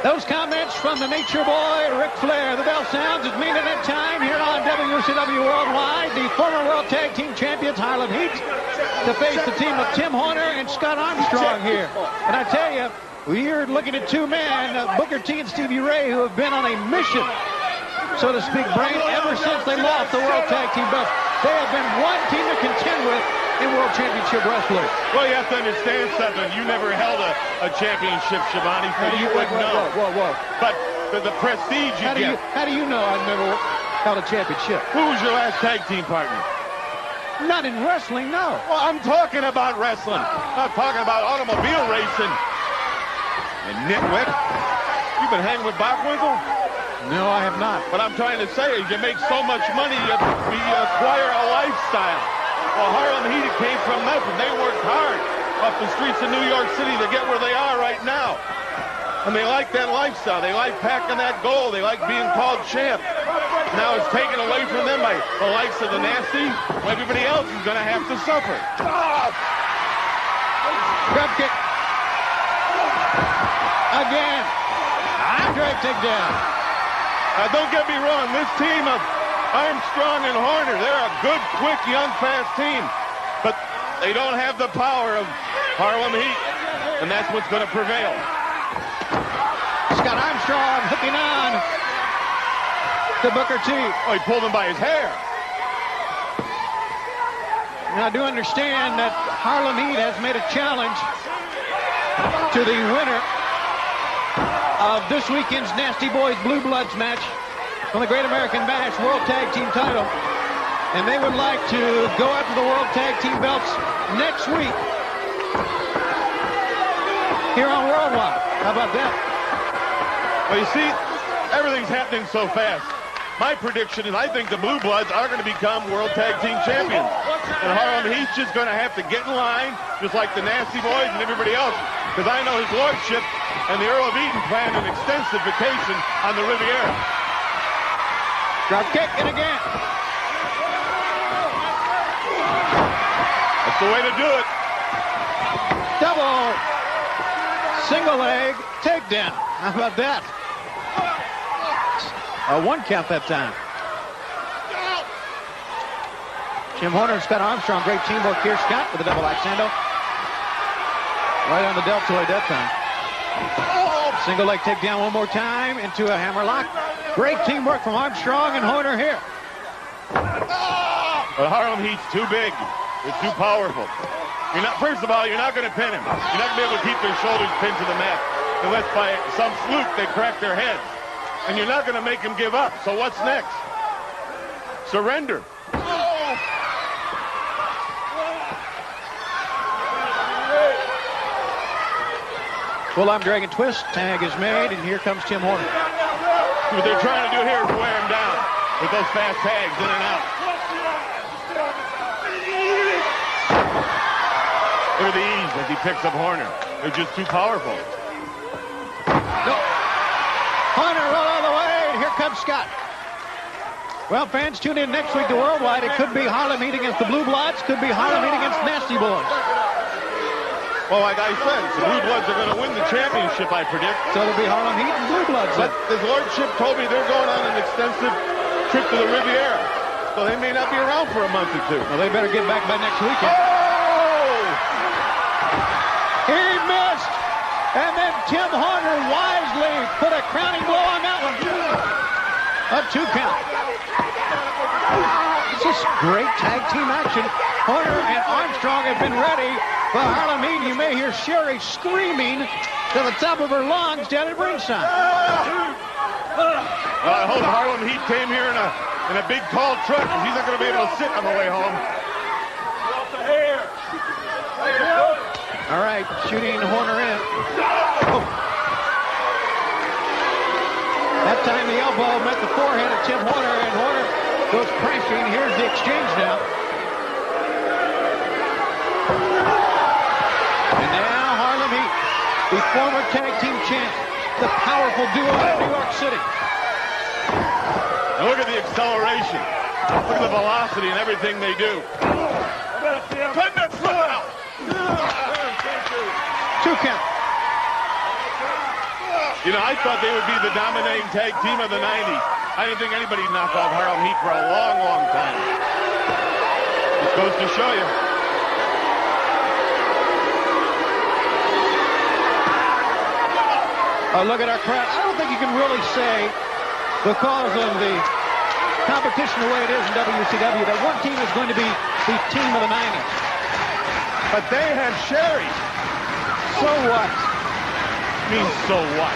Those comments from the Nature Boy, Ric Flair. The bell sounds. It's mean at that time here on WCW Worldwide. The former World Tag Team Champions, Harlem Heat, to face the team of Tim Horner and Scott Armstrong here. And I tell you, we're looking at two men, Booker T and Stevie Ray, who have been on a mission, so to speak, Brain, ever since they lost the World Tag Team belts. They have been one team to contend with in World Championship Wrestling. Well, you have to understand something. You never held a championship, Schiavone, so you wouldn't know. Whoa. But the prestige you get. How do you know I've never held a championship? Who was your last tag team partner? Not in wrestling, no. Well, I'm talking about wrestling. I'm not talking about automobile racing. And nitwit, you've been hanging with Bockwinkel? No, I have not. What I'm trying to say is you make so much money, you acquire a lifestyle. Well, Harlem Heat came from nothing. They worked hard off the streets of New York City to get where they are right now. And they like that lifestyle. They like packing that gold. They like being called champ. Now it's taken away from them by the likes of the Nasty. Everybody else is going to have to suffer. Drop kick. Again. Andre takedown. Now, don't get me wrong. This team of Armstrong and Horner, they're a good, quick, young, fast team. But they don't have the power of Harlem Heat. And that's what's going to prevail. Scott Armstrong hooking on to Booker T. Oh, he pulled him by his hair. Now, I do understand that Harlem Heat has made a challenge to the winner of this weekend's Nasty Boys Blue Bloods match on the Great American Bash World Tag Team title. And they would like to go after the World Tag Team belts next week here on Worldwide. How about that? Well, you see, everything's happening so fast. My prediction is I think the Blue Bloods are going to become World Tag Team Champions. And Harlem Heat's just going to have to get in line, just like the Nasty Boys and everybody else, because I know his lordship and the Earl of Eaton planned an extensive vacation on the Riviera. Drop kick, and again. That's the way to do it. Double single leg takedown. How about that? A one count that time. Jim Horner and Scott Armstrong, great teamwork here. Scott with a double accendo. Right on the deltoid that time. Single leg takedown one more time into a hammerlock. Great teamwork from Armstrong and Horner here. But Harlem Heat's too big. They're too powerful. First of all, you're not going to pin him. You're not going to be able to keep their shoulders pinned to the mat unless by some fluke they crack their heads. And you're not going to make them give up. So what's next? Surrender. Full arm dragon twist. Tag is made, and here comes Tim Horner. What they're trying to do here is wear him down with those fast tags in and out. Look at the ease as he picks up Horner. They're just too powerful. No. Horner roll all the way, and here comes Scott. Well, fans, tune in next week to Worldwide. It could be Harlem Heat against the Blue Bloods. Could be Harlem Heat against Nasty Boys. Well, like I said, the Blue Bloods are going to win the championship, I predict. So it'll be Harlem Heat and Blue Bloods. But his lordship told me they're going on an extensive trip to the Riviera. So they may not be around for a month or two. Well, they better get back by next weekend. Oh! He missed. And then Tim Horner wisely put a crowning blow on that one. A 2 count. This is great tag team action. Horner and Armstrong have been ready for Harlem Heat. You may hear Sherry screaming to the top of her lungs down at ringside. I hope Harlem Heat came here in a big tall truck, because he's not going to be able to sit on the way home. All right, shooting Horner in. Oh. That time the elbow met the forehead of Tim Horner, and Horner goes crashing. Here's the exchange now. And now Harlem Heat, the former tag team champ, the powerful duo in New York City. And look at the acceleration. Look at the velocity and everything they do. Put that foot out. 2 count. You know, I thought they would be the dominating tag team of the 90s. I didn't think anybody would knock off Harlem Heat for a long, long time. Just goes to show you. Oh, look at our crowd. I don't think you can really say, because of the competition the way it is in WCW, that one team is going to be the team of the 90s. But they have Sherry. So what? Means so what?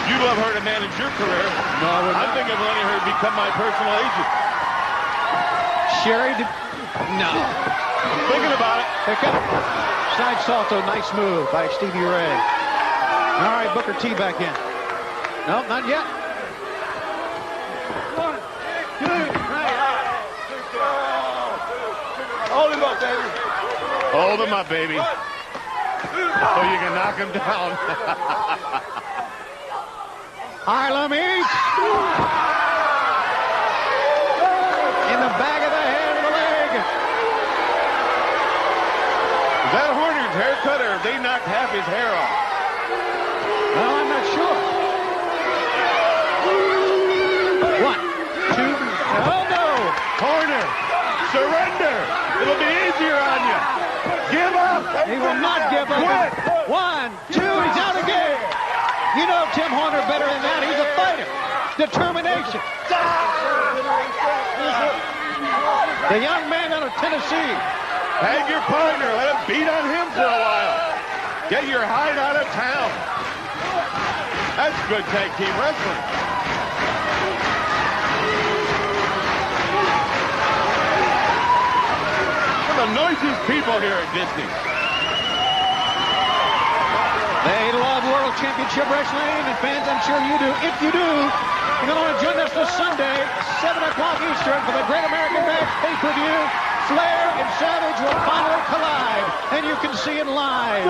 You'd love her to manage your career. No, I would not. I'm thinking of letting her become my personal agent. Sherry? No. I'm thinking about it. Pick up. Side salto, nice move by Stevie Ray. All right, Booker T back in. No, not yet. 1, 2, 3. Hold him up, baby. Hold him up, baby. So you can knock him down. Harlem Heat. In the back of the head and the leg. Is that Horner's haircut, or have they knocked half his hair off? Well, I'm not sure. 1, 2. Oh, no. Horner, surrender. It'll be easier on you. Give up. He will not give up. Quit. 1, 2. He's out again. You know Tim Horner better than that. He's a fighter. Determination. The young man out of Tennessee. Tag your partner. Let him beat on him for a while. Get your hide out of town. That's good tag team wrestling. We're the noisiest people here at Disney. They love World Championship Wrestling, and fans, I'm sure you do. If you do, you're going to want to join us this Sunday, 7 o'clock Eastern, for the Great American Bash pay-per-view. Flair and Savage will finally collide, and you can see it live.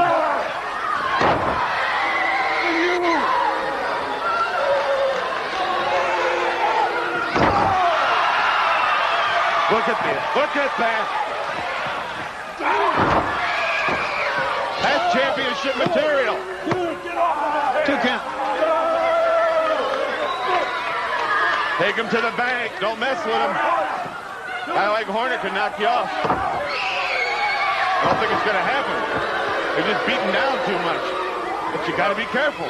Look at this. Look at that. That's championship material. 2 count. Take him to the bank. Don't mess with him. A guy like Horner can knock you off. I don't think it's going to happen. They're just beating down too much. But you got to be careful.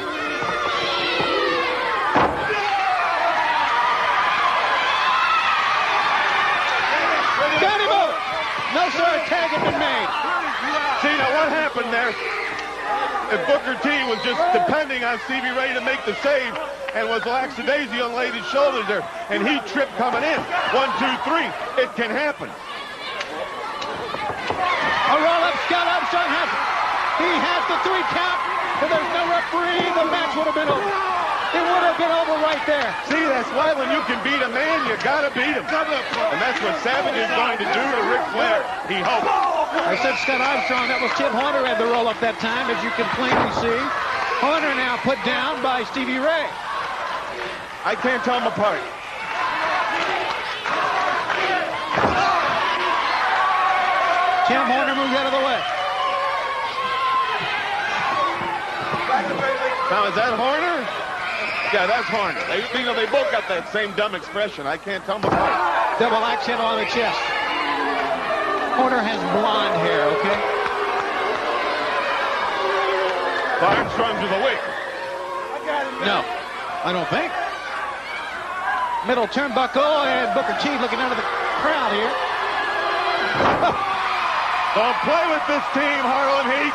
Got him up. No, sir, a tag had been made. See, now what happened there? If Booker T was just depending on Stevie Ray to make the save and was lackadaisical and laid his shoulders there, and he tripped coming in. 1, 2, 3. It can happen. A roll-up. Scott Armstrong has it. He has the 3 count. If there's no referee, the match would have been over. It would have been over right there. See, that's why when you can beat a man, you got to beat him. And that's what Savage is going to do to Ric Flair. He hopes. I said Scott Armstrong. That was Tim Horner had the roll-up that time, as you can plainly see. Horner now put down by Stevie Ray. I can't tell them apart. Tim Horner moves out of the way. Now, is that Horner? Yeah, that's Horner. They both got that same dumb expression. I can't tell them apart. Double axe handle on the chest. Horner has blonde hair, okay? Armstrong's with a wig. No, I don't think. Middle turnbuckle, and Booker T looking out of the crowd here. Don't play with this team, Harlem Heat.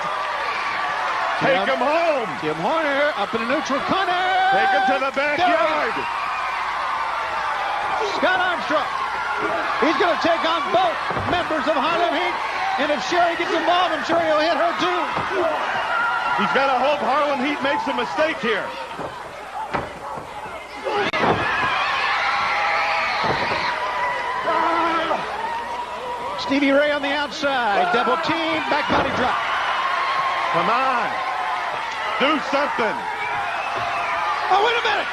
Take him home. Tim Horner up in the neutral corner. Take him to the backyard. Scott Armstrong. He's going to take on both members of Harlem Heat. And if Sherry gets involved, I'm sure he'll hit her too. He's got to hope Harlem Heat makes a mistake here. Stevie Ray on the outside. Double team. Back body drop. Come on. Do something. Oh, wait a minute.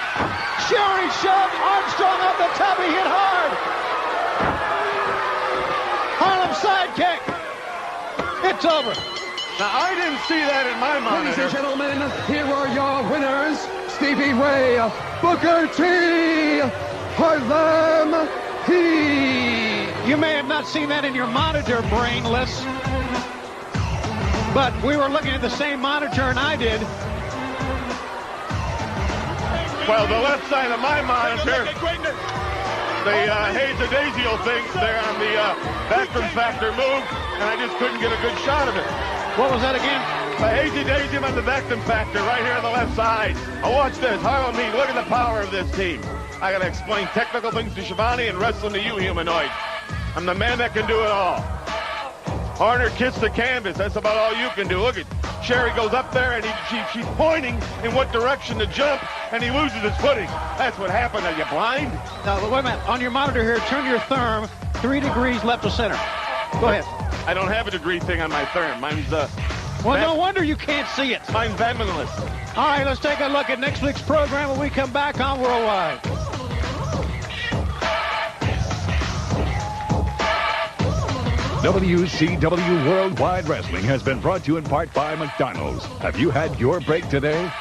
Sherry shoved Armstrong up the top. He hit hard. Harlem sidekick. It's over. Now, I didn't see that in my monitor. Ladies and gentlemen, here are your winners Stevie Ray, Booker T, Harlem Heat. You may have not seen that in your monitor, brainless, but we were looking at the same monitor, and I did. Well, the left side of my monitor, the Hazy-Daisy thing there on the Backroom Factor moved, and I just couldn't get a good shot of it. What was that again? The Hazy-Daisy on the Backroom Factor right here on the left side. Now watch this. Harlem Heat, look at the power of this team. I got to explain technical things to Shivani and wrestling to you, humanoid. I'm the man that can do it all. Horner kissed the canvas. That's about all you can do. Look at Sherry goes up there, and she's pointing in what direction to jump, and he loses his footing. That's what happened. Are you blind? No, wait a minute. On your monitor here, turn your therm 3 degrees left of center. Go ahead. I don't have a degree thing on my therm. Mine's well, no wonder you can't see it. Mine's vaminless. All right, let's take a look at next week's program when we come back on Worldwide. WCW Worldwide Wrestling has been brought to you in part by McDonald's. Have you had your break today?